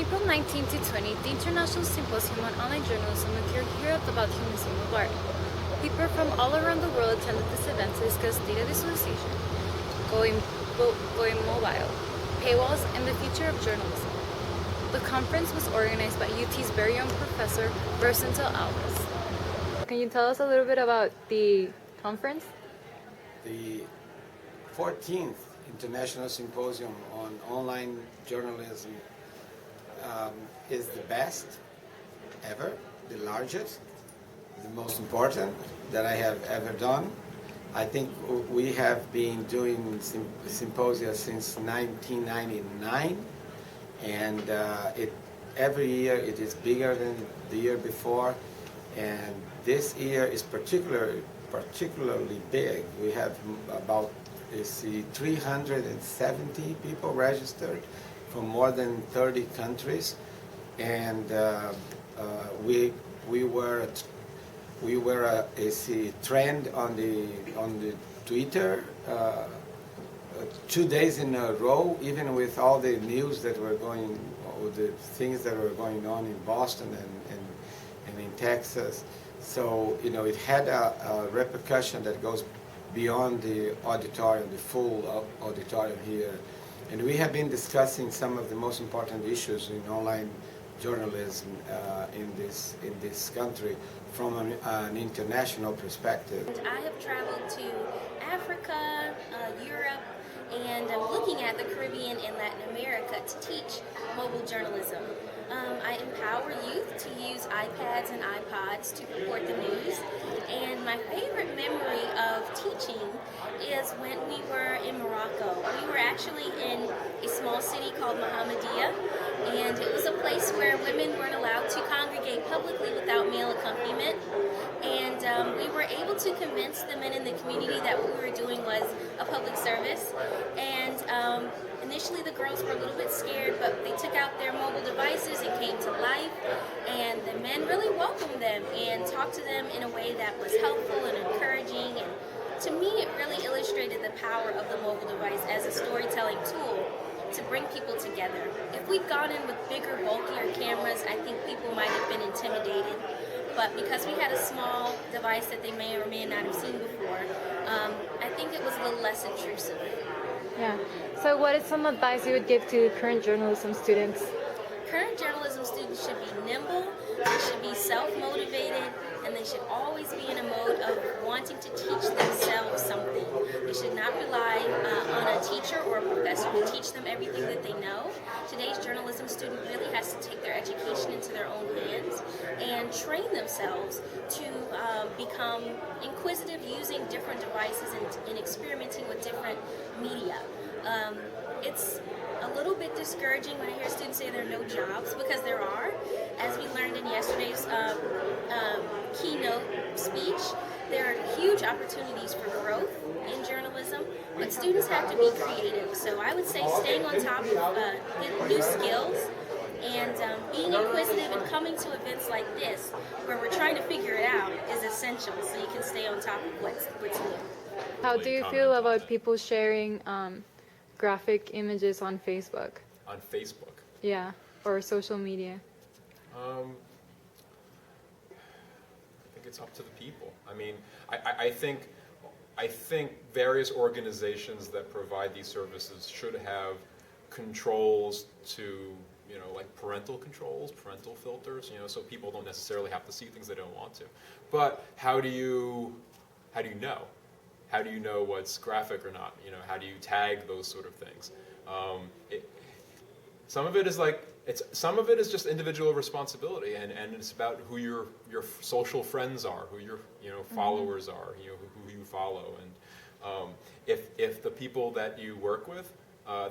April 19 to 20, the International Symposium on Online Journalism occurred here at the Vatican Museum of Art. People from all around the world attended this event to discuss data visualization, going mobile, paywalls, and the future of journalism. The conference was organized by UT's very own Professor Bercentil Alves. Can you tell us a little bit about the conference? The 14th International Symposium on Online Journalism is the best ever, the largest, the most important that I have ever done. I think we have been doing symposia since 1999, and every year it is bigger than the year before, and this year is particularly big. We have about 370 people registered from more than 30 countries, and we were a trend on the Twitter 2 days in a row, even with all the news that were going, or the things that were going on in Boston and in Texas. So it had a repercussion that goes beyond the auditorium, the full auditorium here. And we have been discussing some of the most important issues in online journalism in this country from an international perspective. I have traveled to Africa, Europe, and I'm looking at the Caribbean and Latin America to teach mobile journalism. I empower youth to use iPads and iPods to report the news, and my favorite memory of teaching is when we were in Morocco. We were actually in a small city called Mohammedia, and it was a place where women weren't allowed to congregate publicly without male accompaniment, and we were able to convince the men in the community that what we were doing was a public service. And initially the girls were a little bit scared, but they took out their mobile devices and came to life, and the men really welcomed them and talked to them in a way that was helpful and encouraging. And to me, it really illustrated the power of the mobile device as a storytelling tool to bring people together. If we'd gone in with bigger, bulkier cameras, I think people might have been intimidated. But because we had a small device that they may or may not have seen before, I think it was a little less intrusive. Yeah. So what is some advice you would give to current journalism students? Current journalism students should be nimble, they should be self-motivated, and they should always be in a mode of wanting to teach themselves something. They should not rely on a teacher or a professor to teach them everything that they know. Today's journalism student really has to take their education into their own hands and train themselves to become inquisitive using different devices and experimenting with different media. It's a little bit discouraging when I hear students say there are no jobs, because there are. As we learned in yesterday's keynote speech, there are huge opportunities for growth in journalism, but students have to be creative. So I would say staying on top of new skills and being inquisitive and coming to events like this, where we're trying to figure it out, is essential so you can stay on top of what's new. How do you feel about people sharing graphic images on Facebook? On Facebook? Yeah, or social media. I think it's up to the people. I mean, I think various organizations that provide these services should have controls to, like parental controls, parental filters, so people don't necessarily have to see things they don't want to. But how do you know? How do you know what's graphic or not? How do you tag those sort of things? Some of it is just individual responsibility, and it's about who your social friends are, who your followers are, who you follow, and if the people that you work with,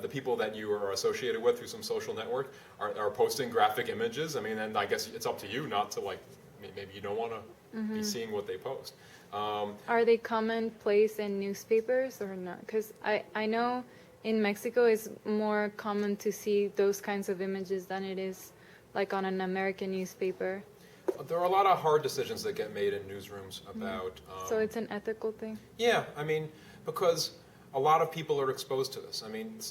the people that you are associated with through some social network are posting graphic images, I mean, then I guess it's up to you not to maybe you don't want to be seeing what they post. Are they commonplace in newspapers or not? Because I know in Mexico it's more common to see those kinds of images than it is like on an American newspaper. There are a lot of hard decisions that get made in newsrooms about... so it's an ethical thing? Yeah, I mean, because a lot of people are exposed to this. I mean,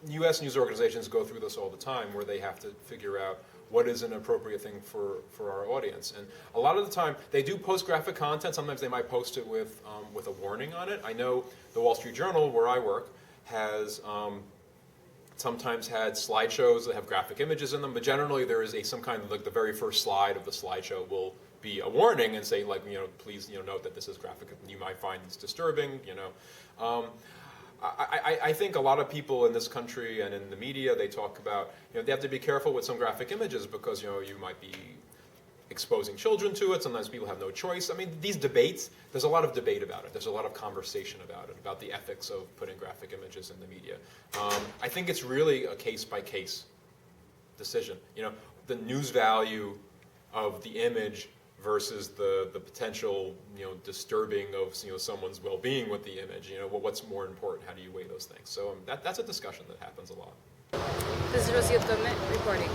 U.S. news organizations go through this all the time, where they have to figure out what is an appropriate thing for our audience. And a lot of the time, they do post graphic content. Sometimes they might post it with a warning on it. I know the Wall Street Journal, where I work, has sometimes had slideshows that have graphic images in them, but generally there is some kind of, like, the very first slide of the slideshow will be a warning and say, like, please, note that this is graphic, you might find this disturbing, I think a lot of people in this country and in the media, they talk about, they have to be careful with some graphic images because, you might be exposing children to it. Sometimes people have no choice. I mean, these debates, there's a lot of debate about it. There's a lot of conversation about it, about the ethics of putting graphic images in the media. I think it's really a case-by-case decision. The news value of the image versus the potential, disturbing of, someone's well-being with the image. What's more important? How do you weigh those things? So that's a discussion that happens a lot. This is Rocio Tome reporting.